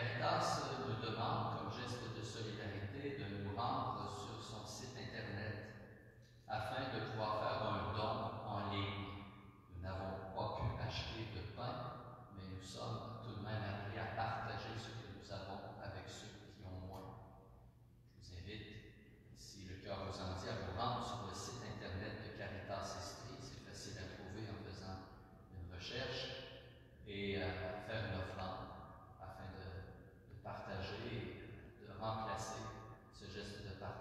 Caritas nous demande, comme geste de solidarité, de nous rendre sur son site internet afin de pouvoir faire un don en ligne. Nous n'avons pas pu acheter de pain, mais nous sommes tout de même appelés à partager ce que nous avons avec ceux qui ont moins. Je vous invite, si le cœur vous en dit, à vous rendre sur le site internet de Caritas Estrie. C'est facile à trouver en faisant une recherche et à faire une offrande afin de partager, de remplacer ce geste de partage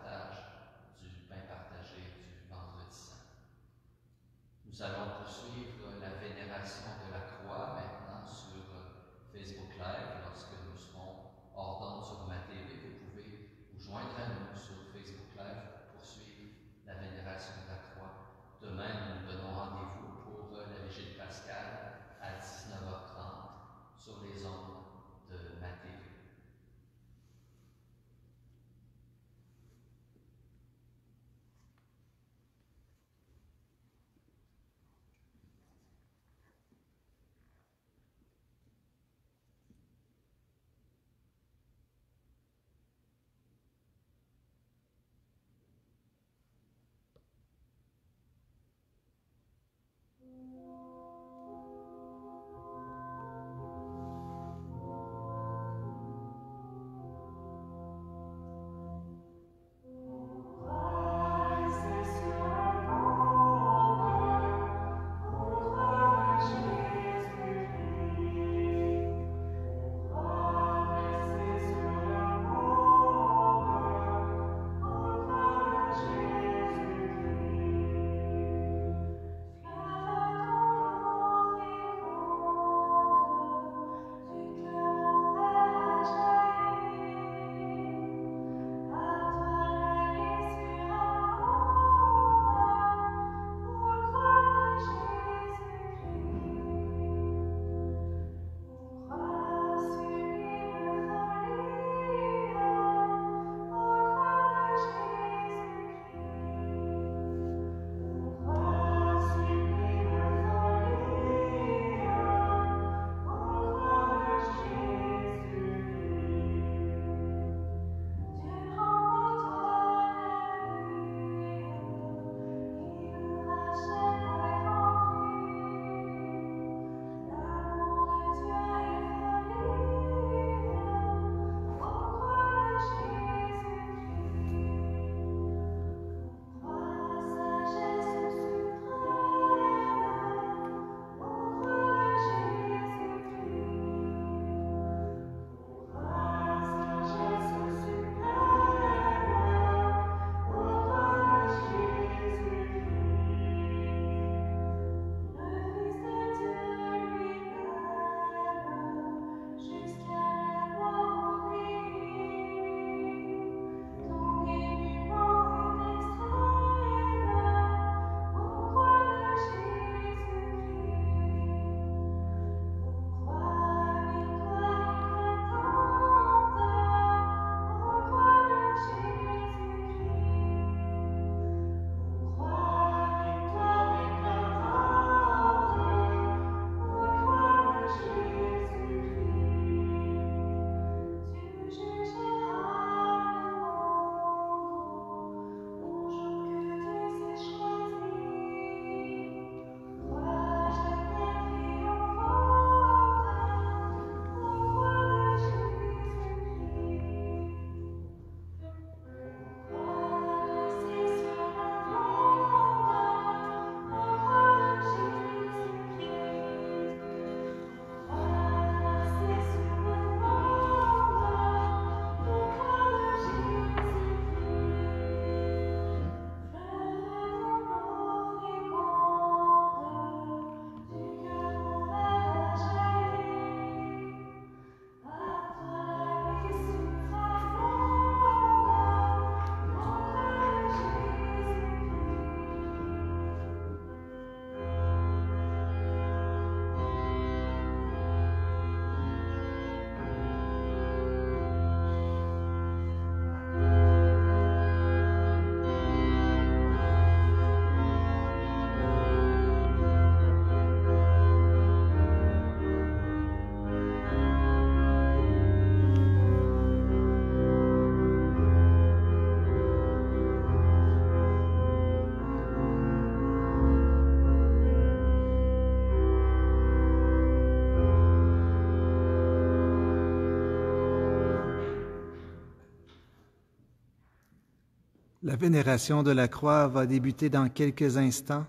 La vénération de la croix va débuter dans quelques instants.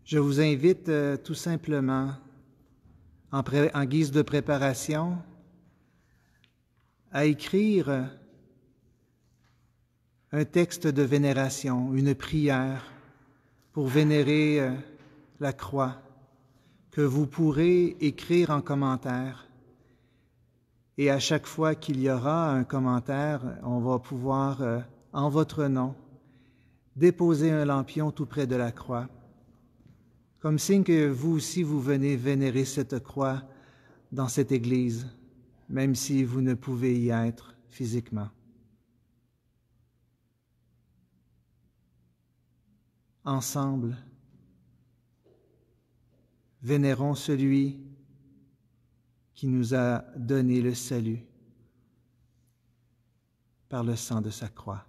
Je vous invite tout simplement, en guise de préparation, à écrire un texte de vénération, une prière pour vénérer la croix, que vous pourrez écrire en commentaire. Et à chaque fois qu'il y aura un commentaire, on va pouvoir, en votre nom, déposer un lampion tout près de la croix, comme signe que vous aussi, vous venez vénérer cette croix dans cette Église, même si vous ne pouvez y être physiquement. Ensemble, vénérons celui qui nous a donné le salut par le sang de sa croix.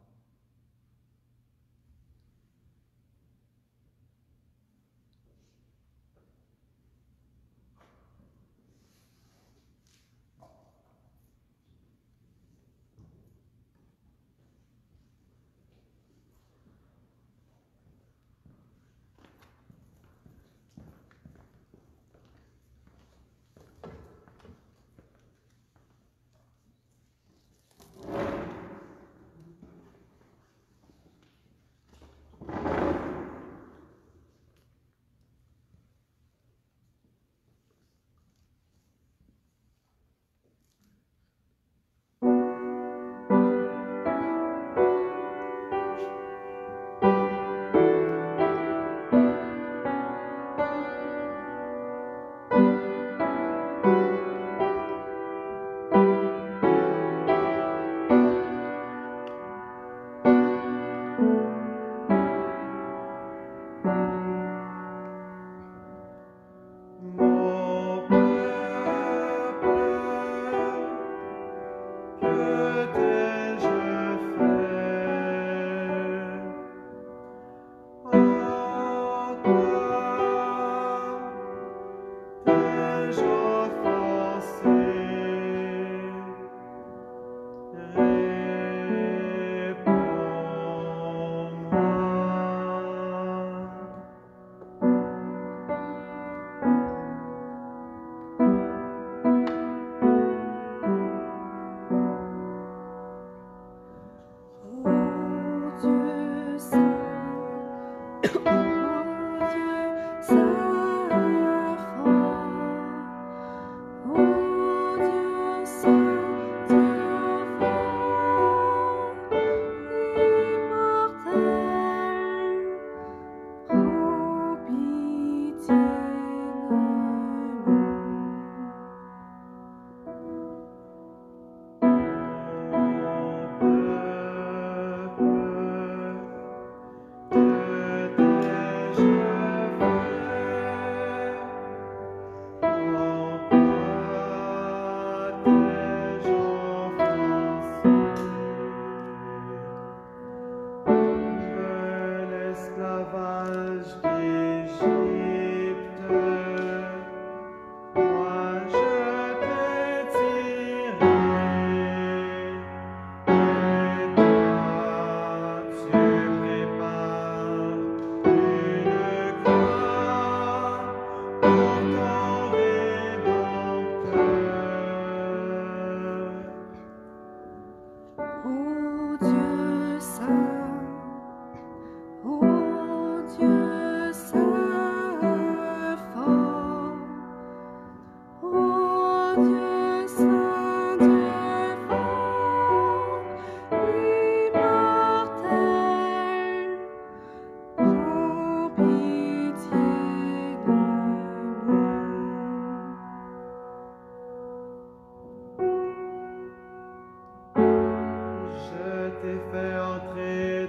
Je t'ai planté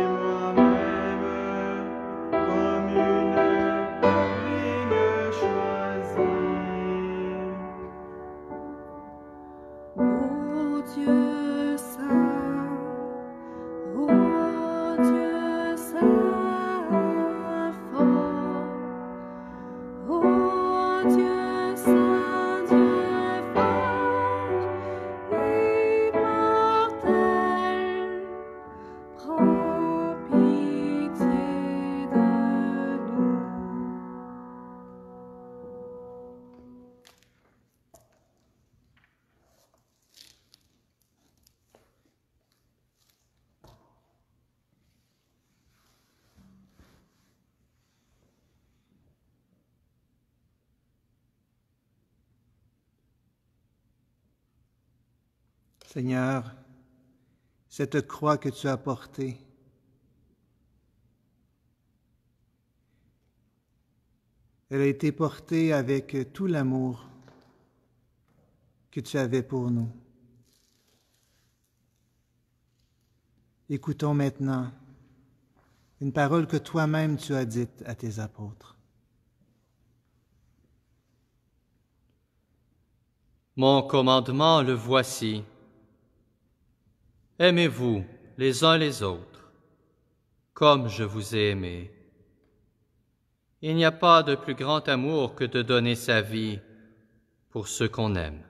moi Seigneur, cette croix que tu as portée, elle a été portée avec tout l'amour que tu avais pour nous. Écoutons maintenant une parole que toi-même tu as dite à tes apôtres. Mon commandement, le voici. Aimez-vous les uns les autres, comme je vous ai aimé. Il n'y a pas de plus grand amour que de donner sa vie pour ceux qu'on aime.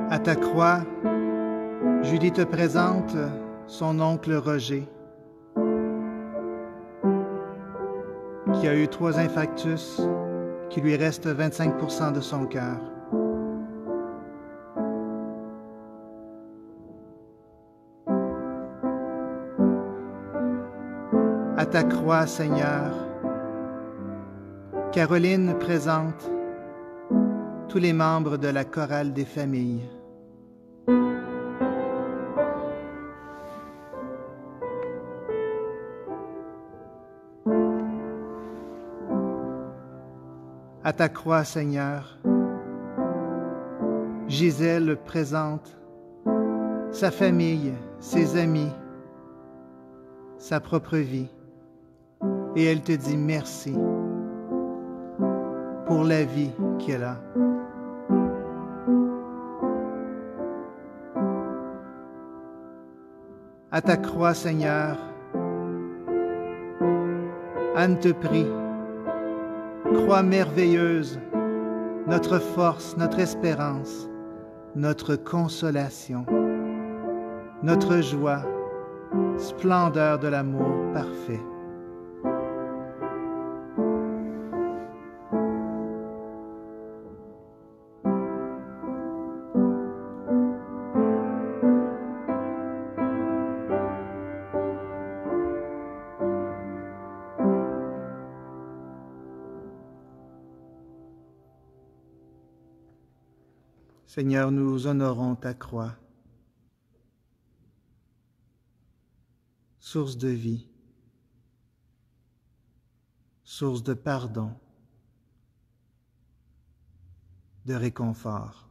À ta croix, Julie te présente son oncle Roger, qui a eu 3 infarctus, qui lui reste 25% de son cœur. À ta croix, Seigneur, Caroline présente tous les membres de la chorale des familles. À ta croix, Seigneur, Gisèle présente sa famille, ses amis, sa propre vie, et elle te dit merci pour la vie qu'elle a. À ta croix, Seigneur, Anne te prie, croix merveilleuse, notre force, notre espérance, notre consolation, notre joie, splendeur de l'amour parfait. Seigneur, nous honorons ta croix, source de vie, source de pardon, de réconfort.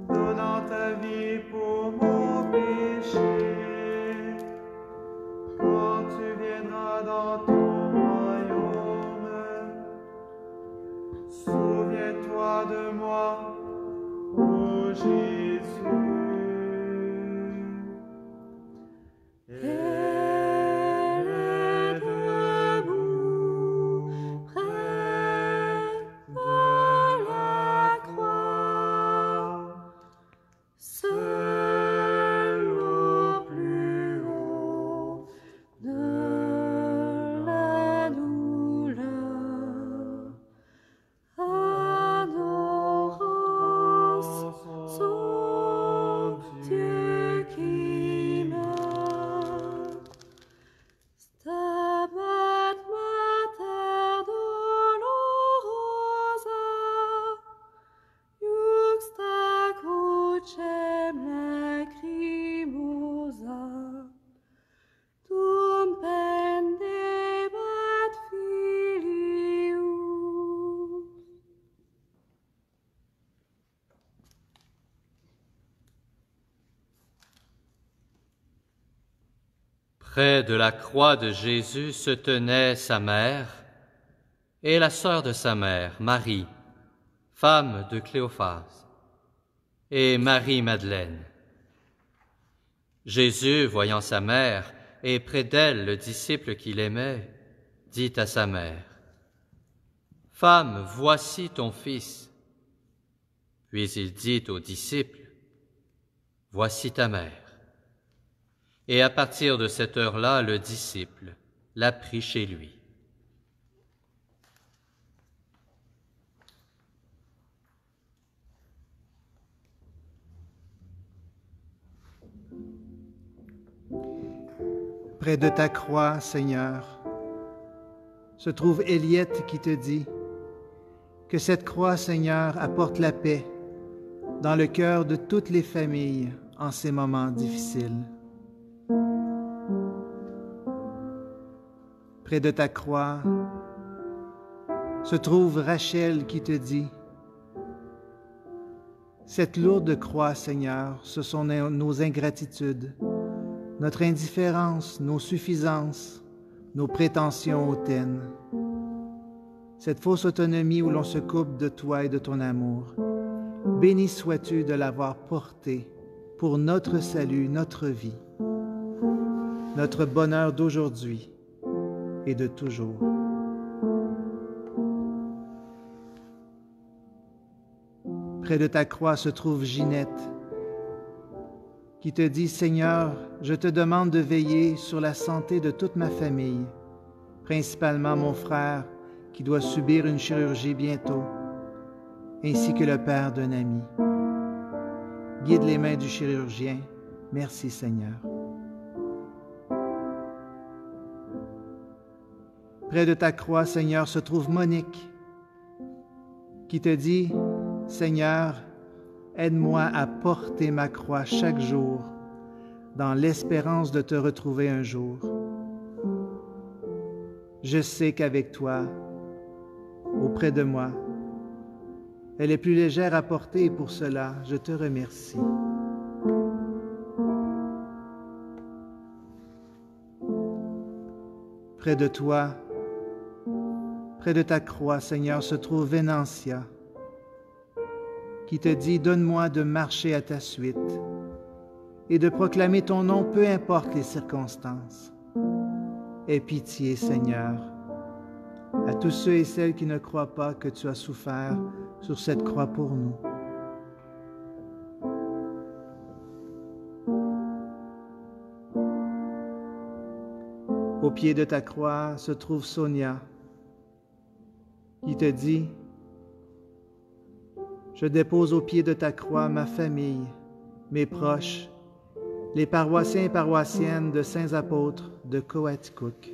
Donnant ta vie pour mon péché. Près de la croix de Jésus se tenaient sa mère et la sœur de sa mère, Marie, femme de Cléophas, et Marie-Madeleine. Jésus, voyant sa mère et près d'elle le disciple qu'il aimait, dit à sa mère, « Femme, voici ton fils. » Puis il dit au disciple, « Voici ta mère. » Et à partir de cette heure-là, le disciple l'a pris chez lui. Près de ta croix, Seigneur, se trouve Eliette qui te dit que cette croix, Seigneur, apporte la paix dans le cœur de toutes les familles en ces moments difficiles. Près de ta croix se trouve Rachel qui te dit « Cette lourde croix, Seigneur, ce sont nos ingratitudes, notre indifférence, nos suffisances, nos prétentions hautaines. Cette fausse autonomie où l'on se coupe de toi et de ton amour. Béni sois-tu de l'avoir portée pour notre salut, notre vie, notre bonheur d'aujourd'hui et de toujours. » Près de ta croix se trouve Ginette, qui te dit « Seigneur, je te demande de veiller sur la santé de toute ma famille, principalement mon frère qui doit subir une chirurgie bientôt, ainsi que le père d'un ami. Guide les mains du chirurgien. Merci Seigneur. » Près de ta croix, Seigneur, se trouve Monique, qui te dit « Seigneur, aide-moi à porter ma croix chaque jour dans l'espérance de te retrouver un jour. Je sais qu'avec toi, auprès de moi, elle est plus légère à porter et pour cela, je te remercie. » Près de toi, près de ta croix, Seigneur, se trouve Vénancia, qui te dit « Donne-moi de marcher à ta suite et de proclamer ton nom, peu importe les circonstances. Aie pitié, Seigneur, à tous ceux et celles qui ne croient pas que tu as souffert sur cette croix pour nous. » Au pied de ta croix se trouve Sonia, qui te dit « Je dépose au pied de ta croix ma famille, mes proches, les paroissiens et paroissiennes de Saints Apôtres de Coaticook. »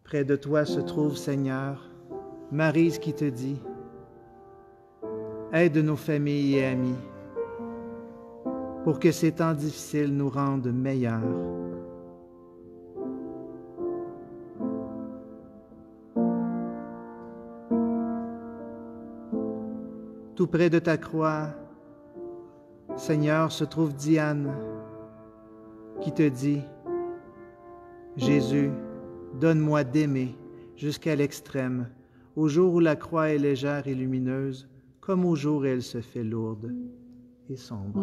Près de toi se trouve, Seigneur, Maryse qui te dit « Aide nos familles et amis, pour que ces temps difficiles nous rendent meilleurs. » Tout près de ta croix, Seigneur, se trouve Diane, qui te dit « Jésus, donne-moi d'aimer jusqu'à l'extrême, au jour où la croix est légère et lumineuse, comme au jour où elle se fait lourde et sombre. »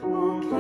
Au cœur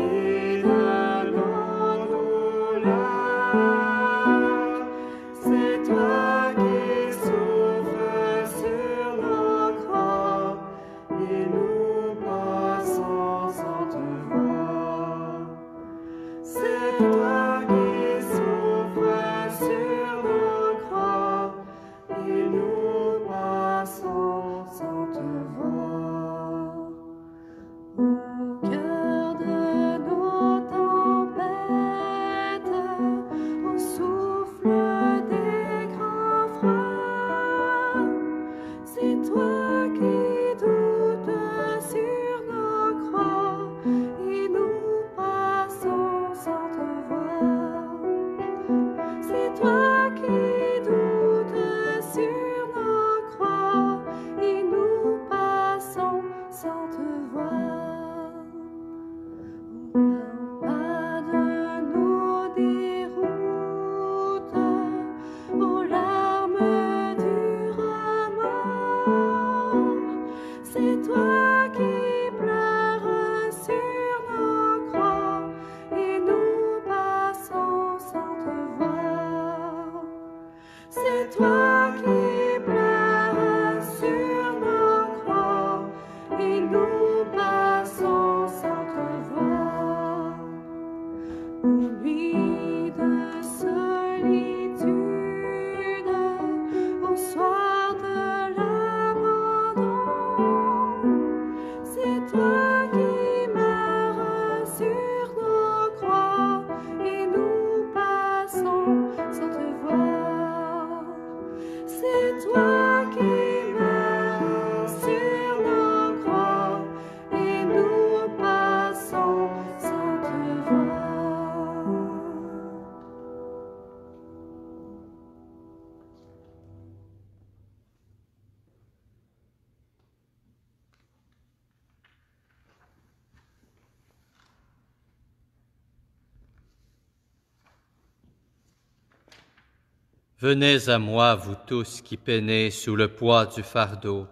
Venez à moi, vous tous qui peinez sous le poids du fardeau,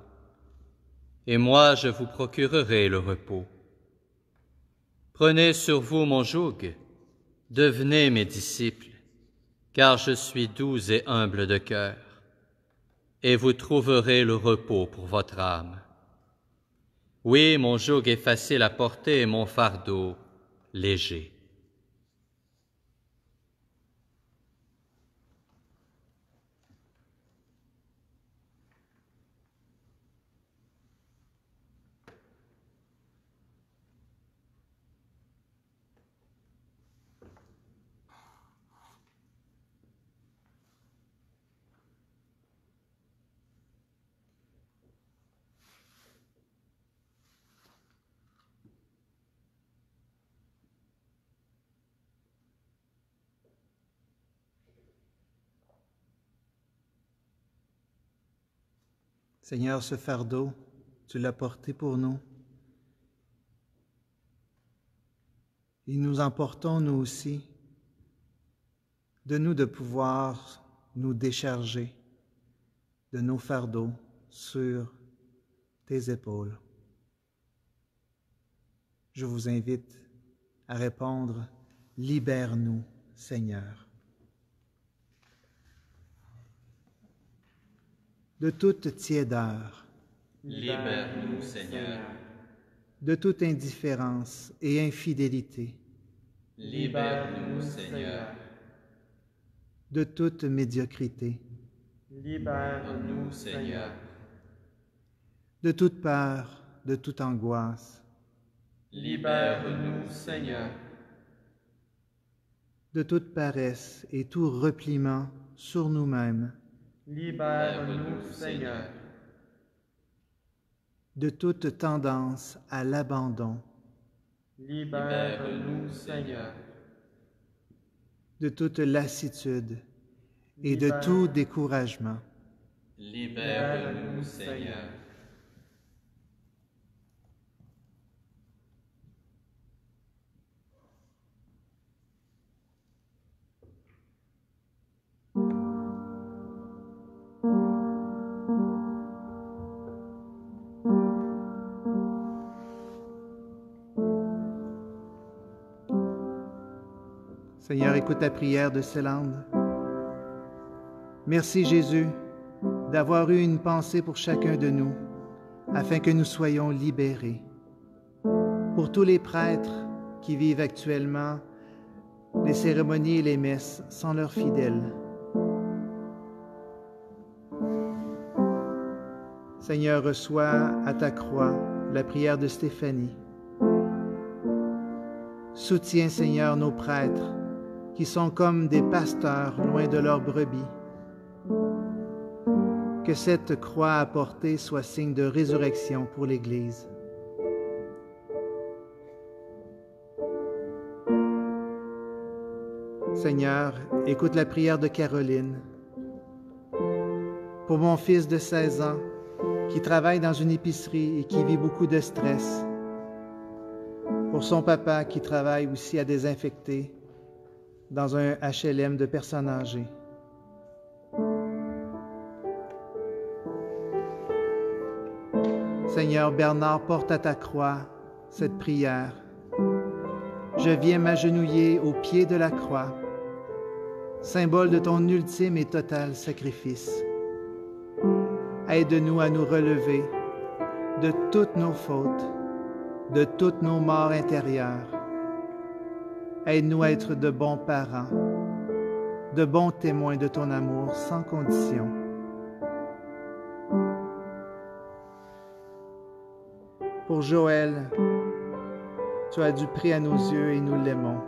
et moi je vous procurerai le repos. Prenez sur vous mon joug, devenez mes disciples, car je suis doux et humble de cœur, et vous trouverez le repos pour votre âme. Oui, mon joug est facile à porter et mon fardeau léger. Seigneur, ce fardeau, tu l'as porté pour nous. Et nous emportons, nous aussi, de nous de pouvoir nous décharger de nos fardeaux sur tes épaules. Je vous invite à répondre « Libère-nous, Seigneur ». De toute tiédeur, Libère-nous, Seigneur. De toute indifférence et infidélité, Libère-nous, Seigneur. de toute médiocrité, Libère-nous, Seigneur. de toute peur, de toute angoisse, Libère-nous, Seigneur. de toute paresse et tout repliement sur nous-mêmes, Libère-nous, Seigneur. de toute tendance à l'abandon, Libère-nous, Seigneur. de toute lassitude et de tout découragement. Libère-nous, Seigneur. Seigneur, écoute la prière de Célande. Merci Jésus d'avoir eu une pensée pour chacun de nous, afin que nous soyons libérés. Pour tous les prêtres qui vivent actuellement les cérémonies et les messes sans leurs fidèles. Seigneur, reçois à ta croix la prière de Stéphanie. Soutiens, Seigneur, nos prêtres qui sont comme des pasteurs loin de leurs brebis. Que cette croix apportée soit signe de résurrection pour l'Église. Seigneur, écoute la prière de Caroline. Pour mon fils de 16 ans, qui travaille dans une épicerie et qui vit beaucoup de stress. Pour son papa qui travaille aussi à désinfecter dans un HLM de personnes âgées. Seigneur, Bernard porte à ta croix cette prière. Je viens m'agenouiller au pied de la croix, symbole de ton ultime et total sacrifice. Aide-nous à nous relever de toutes nos fautes, de toutes nos morts intérieures. Aide-nous à être de bons parents, de bons témoins de ton amour sans condition. Pour Joël, tu as du prix à nos yeux et nous l'aimons.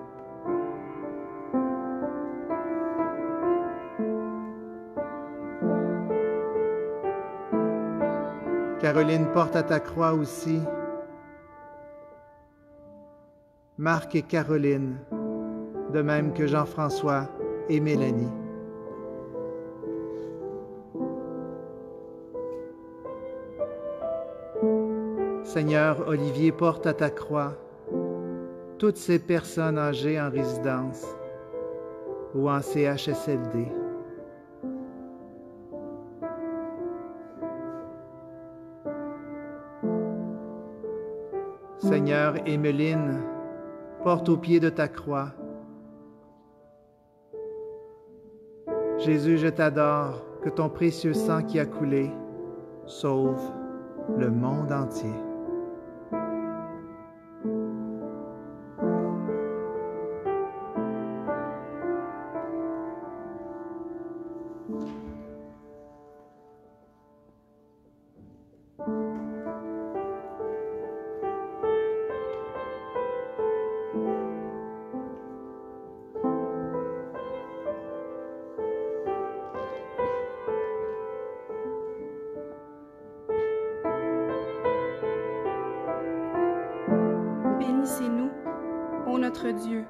Caroline porte à ta croix aussi Marc et Caroline, de même que Jean-François et Mélanie. Seigneur, Olivier porte à ta croix toutes ces personnes âgées en résidence ou en CHSLD. Seigneur, Emmeline, porte au pied de ta croix. Jésus, je t'adore, que ton précieux sang qui a coulé sauve le monde entier. Bénissez-nous, ô notre Dieu,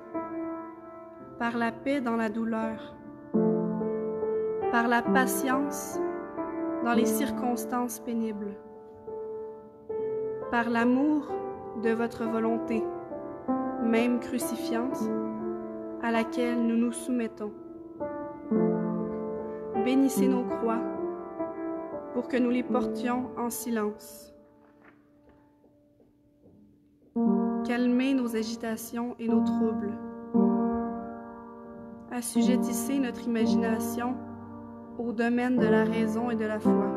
par la paix dans la douleur, par la patience dans les circonstances pénibles, par l'amour de votre volonté, même crucifiante, à laquelle nous nous soumettons. Bénissez nos croix, pour que nous les portions en silence. Calmez nos agitations et nos troubles. Assujettissez notre imagination au domaine de la raison et de la foi.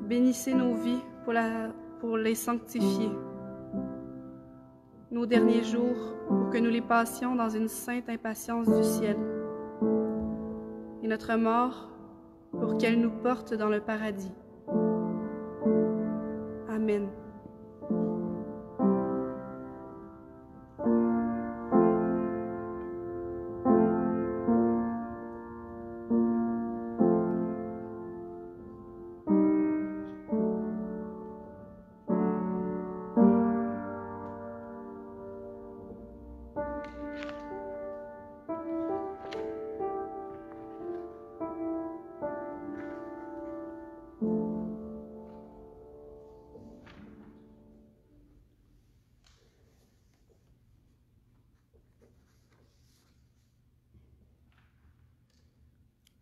Bénissez nos vies pour les sanctifier, nos derniers jours pour que nous les passions dans une sainte impatience du ciel, et notre mort pour qu'elle nous porte dans le paradis. Amen.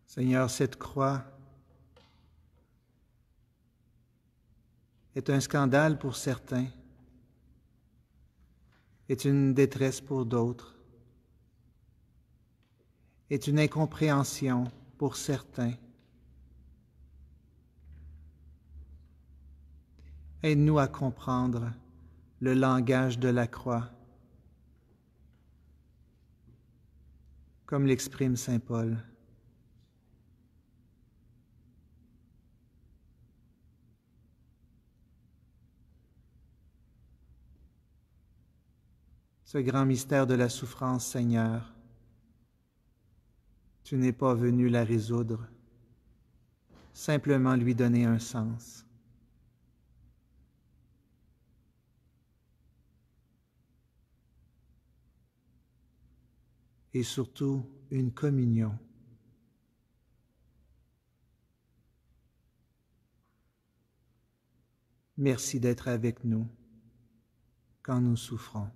Seigneur, cette croix est un scandale pour certains, est une détresse pour d'autres, est une incompréhension pour certains. Aide-nous à comprendre le langage de la croix, comme l'exprime saint Paul. Ce grand mystère de la souffrance, Seigneur, tu n'es pas venu la résoudre, simplement lui donner un sens. Et surtout une communion. Merci d'être avec nous quand nous souffrons.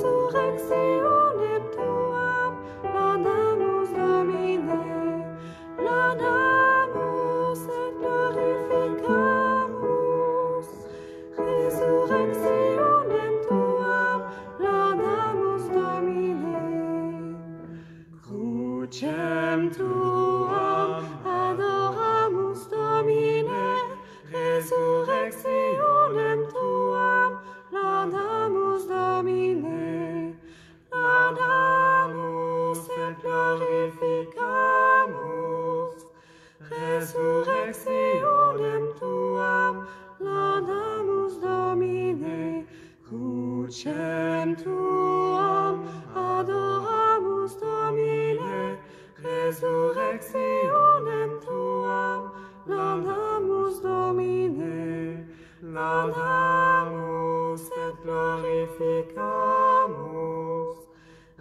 resurrectionem tuam, laudamus Domine, laudamus et glorificamus. Resurrectionem tuam, laudamus Domine. Crucem tuam, adoramus Domine, resurrectionem tuam, laudamus Domine, laudamus et glorificamus. Resurrectionem tuam, laudamus Domine, crucem tuam, adoramus Domine, resurrectionem tuam, laudamus Domine, laudamus et glorificamus.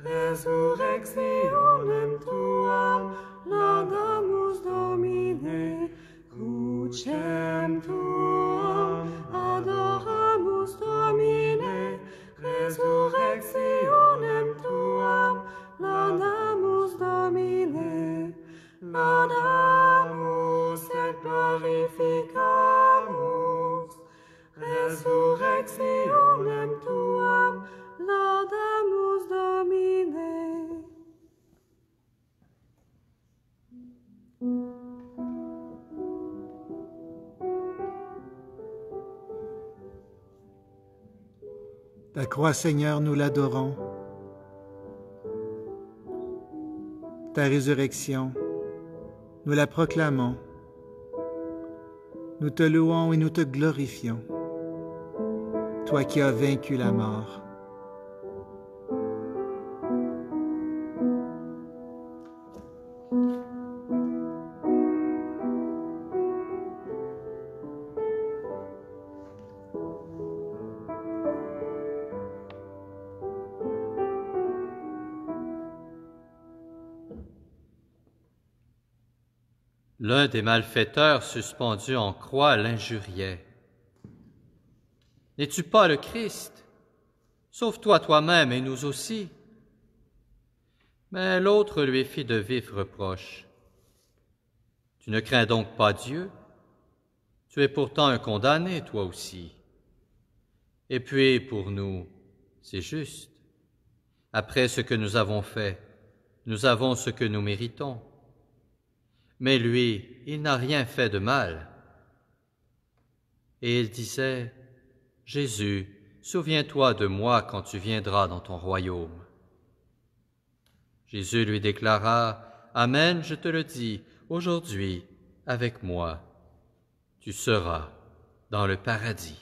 Resurrectionem tuam, laudamus Domine, crucem tuam, adoramus Domine, resurrectionem tuam, laudamus Domine, laudamus et glorificamus. Resurrectionem tuam, laudamus Domine. Ta croix, Seigneur, nous l'adorons. Ta résurrection, nous la proclamons. Nous te louons et nous te glorifions, toi qui as vaincu la mort. L'un des malfaiteurs suspendus en croix l'injuriait. « N'es-tu pas le Christ? Sauve-toi toi-même et nous aussi. » Mais l'autre lui fit de vifs reproches. « Tu ne crains donc pas Dieu? Tu es pourtant un condamné, toi aussi. Et puis, pour nous, c'est juste. Après ce que nous avons fait, nous avons ce que nous méritons. Mais lui, il n'a rien fait de mal. » Et il disait, « Jésus, souviens-toi de moi quand tu viendras dans ton royaume. » Jésus lui déclara, « Amen, je te le dis, aujourd'hui, avec moi, tu seras dans le paradis. »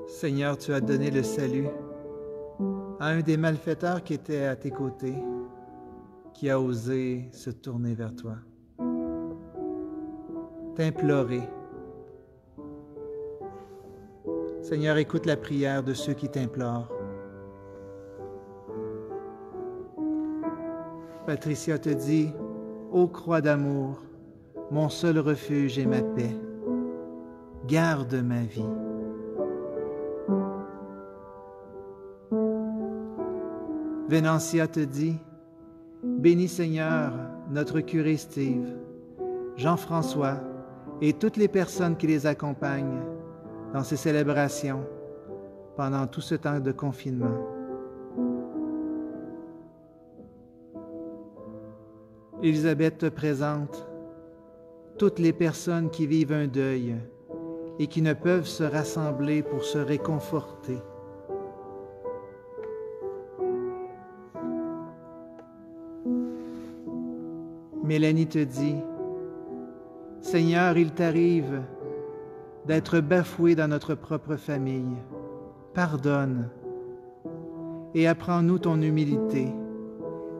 Seigneur, tu as donné le salut à un des malfaiteurs qui était à tes côtés, qui a osé se tourner vers toi, t'implorer. Seigneur, écoute la prière de ceux qui t'implorent. Patricia te dit, « Ô croix d'amour, mon seul refuge et ma paix, garde ma vie. » Vénancia te dit, « Bénis Seigneur, notre curé Steve, Jean-François et toutes les personnes qui les accompagnent dans ces célébrations pendant tout ce temps de confinement. » Élisabeth te présente toutes les personnes qui vivent un deuil et qui ne peuvent se rassembler pour se réconforter. Mélanie te dit, Seigneur, il t'arrive d'être bafoué dans notre propre famille. Pardonne et apprends-nous ton humilité.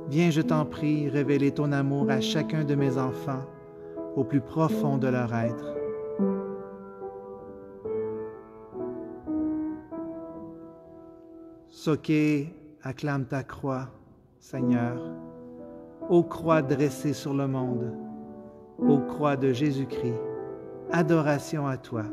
Viens, je t'en prie, révéler ton amour à chacun de mes enfants au plus profond de leur être. Soké acclame ta croix, Seigneur, ô croix dressée sur le monde, ô croix de Jésus-Christ, adoration à toi.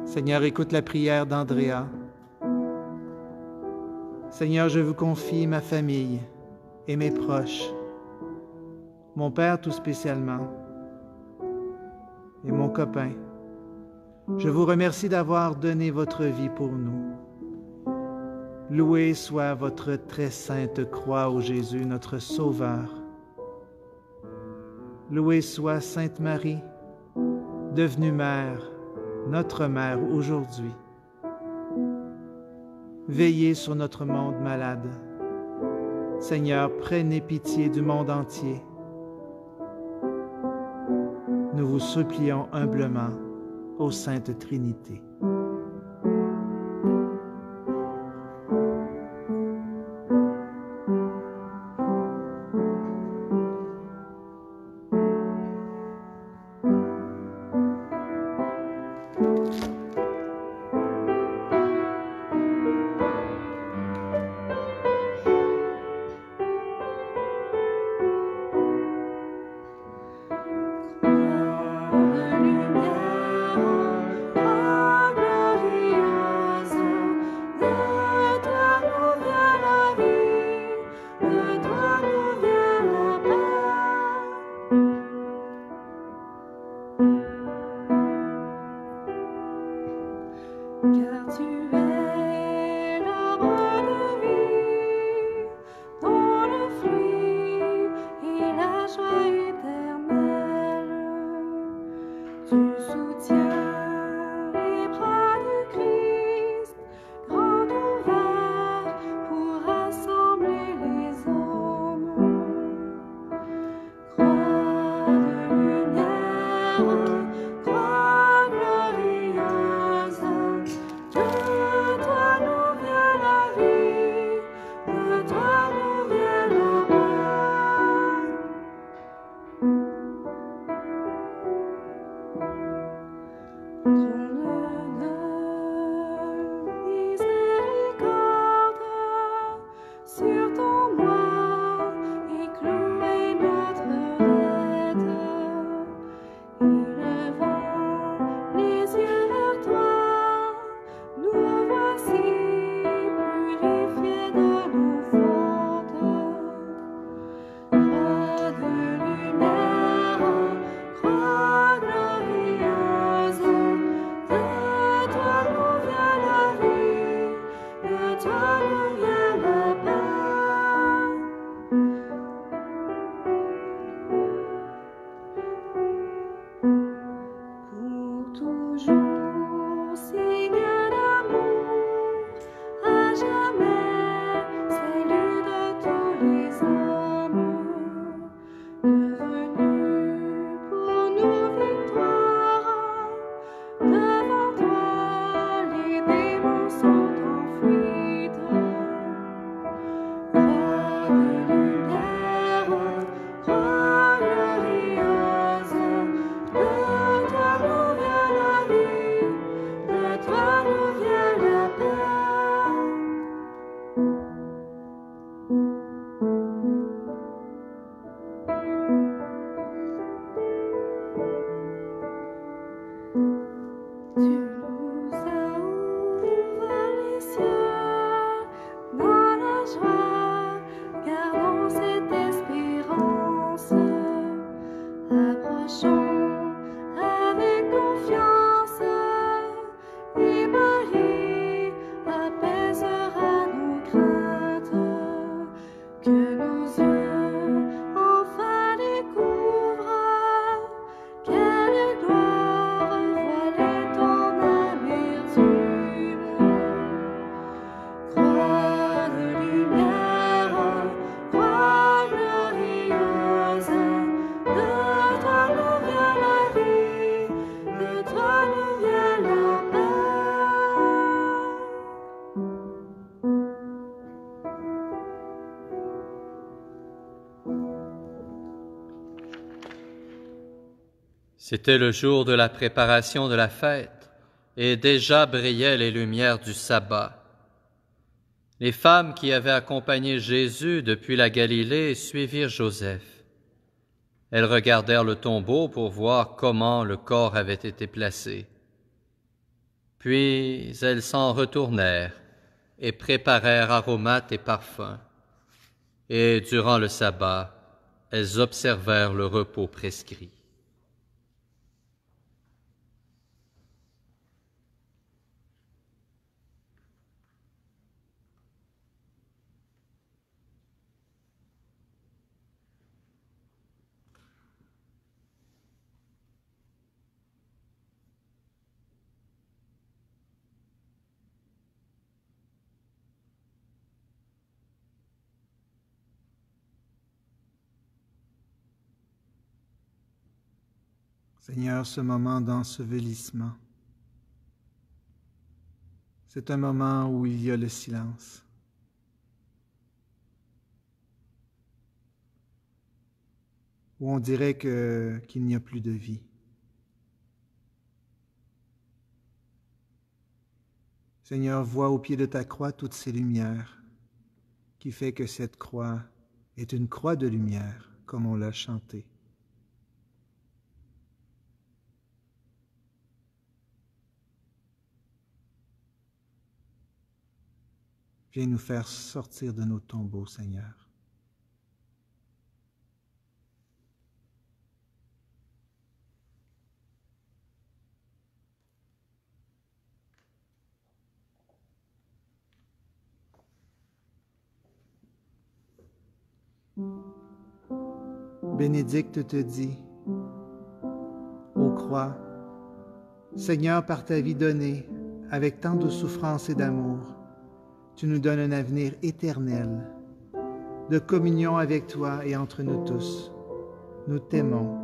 Seigneur, écoute la prière d'Andrea. Seigneur, je vous confie ma famille et mes proches, mon père tout spécialement et mon copain. Je vous remercie d'avoir donné votre vie pour nous. Loué soit votre très sainte croix, ô Jésus, notre Sauveur. Louée soit Sainte Marie, devenue mère, notre mère aujourd'hui. Veillez sur notre monde malade. Seigneur, prenez pitié du monde entier. Nous vous supplions humblement, ô Sainte Trinité. Lumière, C'était le jour de la préparation de la fête, et déjà brillaient les lumières du sabbat. Les femmes qui avaient accompagné Jésus depuis la Galilée suivirent Joseph. Elles regardèrent le tombeau pour voir comment le corps avait été placé. Puis elles s'en retournèrent et préparèrent aromates et parfums. Et durant le sabbat, elles observèrent le repos prescrit. Seigneur, ce moment d'ensevelissement, c'est un moment où il y a le silence. Où on dirait qu'il n'y a plus de vie. Seigneur, vois au pied de ta croix toutes ces lumières qui fait que cette croix est une croix de lumière, comme on l'a chanté. Viens nous faire sortir de nos tombeaux, Seigneur. Bénédicte te dit, ô croix, Seigneur, par ta vie donnée, avec tant de souffrance et d'amour, tu nous donnes un avenir éternel, de communion avec toi et entre nous tous. Nous t'aimons.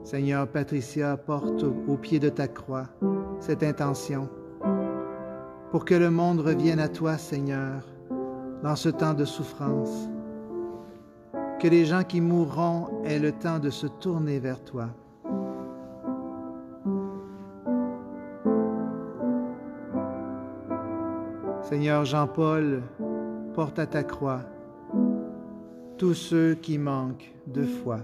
Seigneur, Patricia porte au pied de ta croix cette intention pour que le monde revienne à toi, Seigneur, dans ce temps de souffrance, que les gens qui mourront aient le temps de se tourner vers toi. Seigneur, Jean-Paul porte à ta croix tous ceux qui manquent de foi.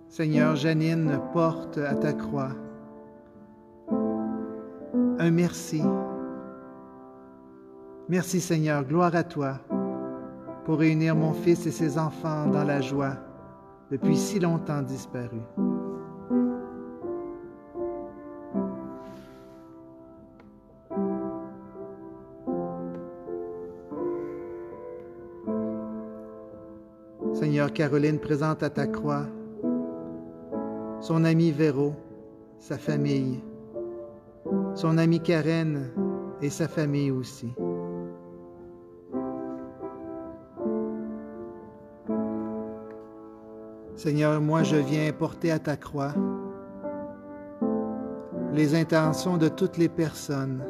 Seigneur, Janine porte à ta croix un merci. Merci Seigneur, gloire à toi pour réunir mon fils et ses enfants dans la joie depuis si longtemps disparus. Seigneur, Caroline présente à ta croix son ami Véro, sa famille, son amie Karen et sa famille aussi. Seigneur, moi je viens porter à ta croix les intentions de toutes les personnes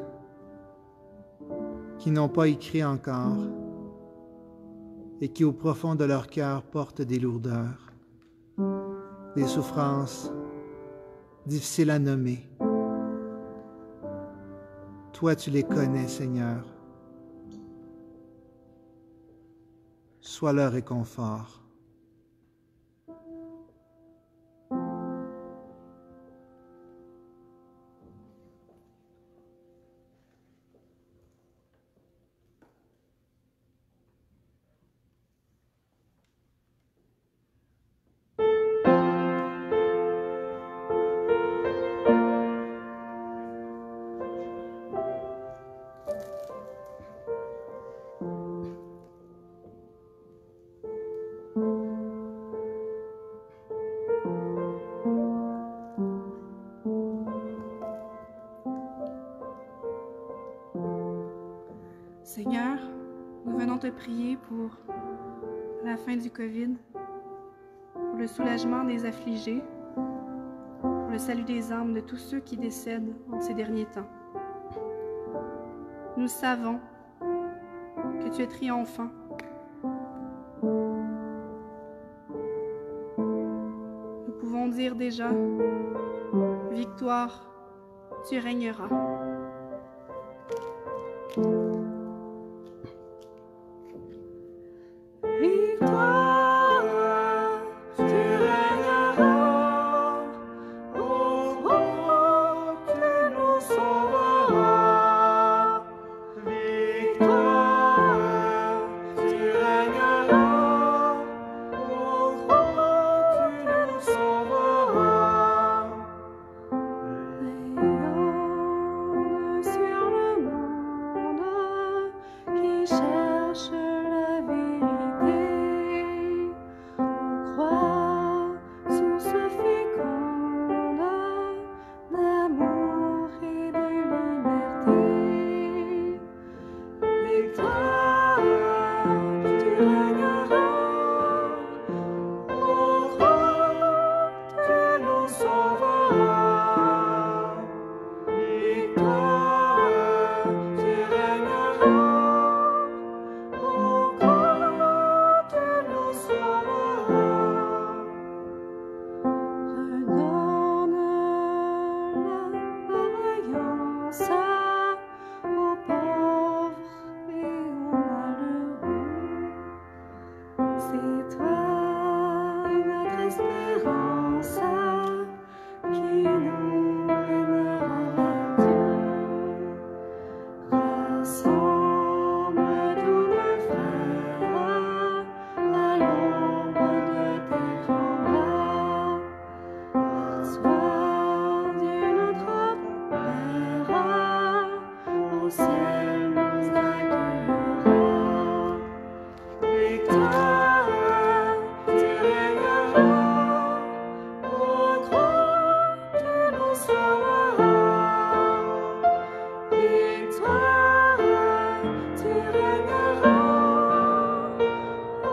qui n'ont pas écrit encore et qui au profond de leur cœur portent des lourdeurs, des souffrances difficiles à nommer. Toi, tu les connais, Seigneur. Sois leur réconfort. Seigneur, nous venons te prier pour la fin du COVID, pour le soulagement des affligés, pour le salut des âmes de tous ceux qui décèdent en ces derniers temps. Nous savons que tu es triomphant. Nous pouvons dire déjà, victoire, tu régneras. Victoire, tu régneras, ô roi, tu nous sauveras. Victoire, tu régneras, ô roi, tu nous sauveras. Rayonne sur le monde qui cherche la vérité. On croit source féconde d'amour et de liberté. Victoire, tu régneras, ô roi, tu nous sauveras. Victoire, tu régneras, ô roi, tu nous sauveras. Redonne la vaillance aux pauvres et aux malheureux. C'est toi notre espérance qui nous mènera vers Dieu. Rassemble tous nos frères à l'ombre de tes grands bras. Sois Dieu notre Père, au ciel nous accueillera. Victoire, tu régneras, ô croix, tu nous sauveras. Victoire, tu régneras, ô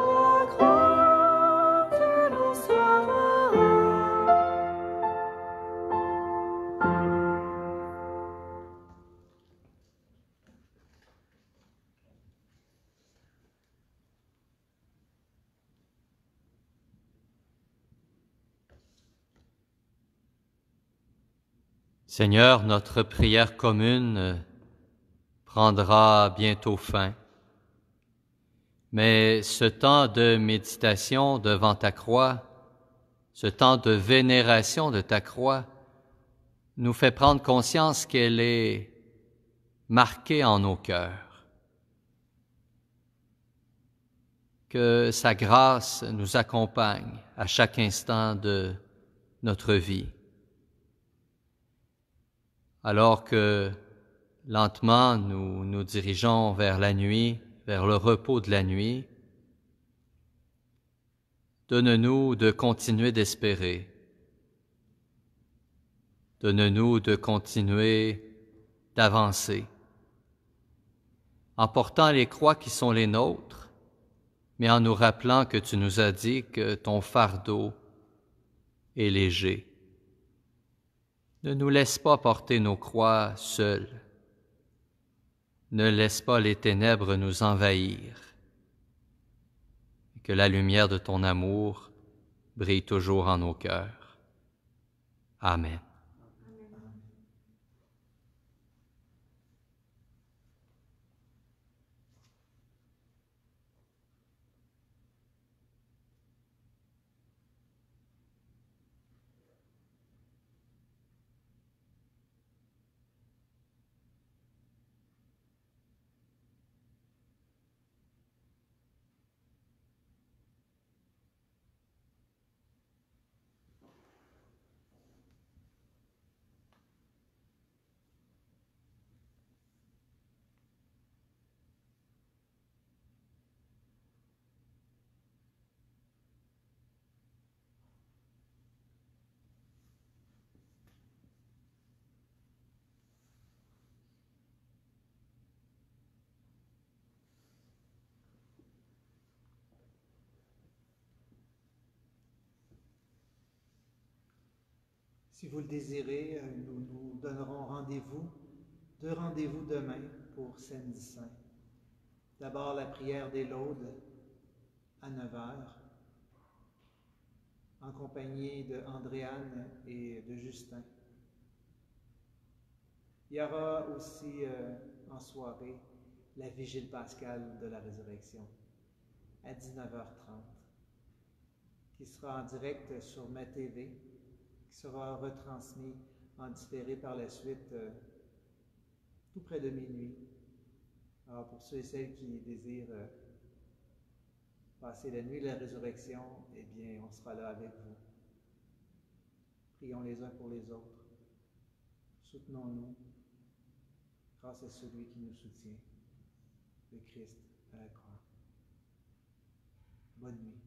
croix, tu nous sauveras. Seigneur, notre prière commune prendra bientôt fin, mais ce temps de méditation devant ta croix, ce temps de vénération de ta croix, nous fait prendre conscience qu'elle est marquée en nos cœurs, que sa grâce nous accompagne à chaque instant de notre vie. Alors que lentement nous nous dirigeons vers la nuit, vers le repos de la nuit, donne-nous de continuer d'espérer. Donne-nous de continuer d'avancer, en portant les croix qui sont les nôtres, mais en nous rappelant que tu nous as dit que ton fardeau est léger. Ne nous laisse pas porter nos croix seuls. Ne laisse pas les ténèbres nous envahir. Que la lumière de ton amour brille toujours en nos cœurs. Amen. Si vous le désirez, nous nous donnerons deux rendez-vous demain pour Samedi Saint. D'abord la prière des laudes à 9h, en compagnie de Andréane et de Justin. Il y aura aussi en soirée la vigile pascale de la résurrection à 19h30, qui sera en direct sur ma TV, qui sera retransmis en différé par la suite tout près de minuit. Alors pour ceux et celles qui désirent passer la nuit de la résurrection, eh bien, on sera là avec vous. Prions les uns pour les autres. Soutenons-nous grâce à celui qui nous soutient, le Christ à la croix. Bonne nuit.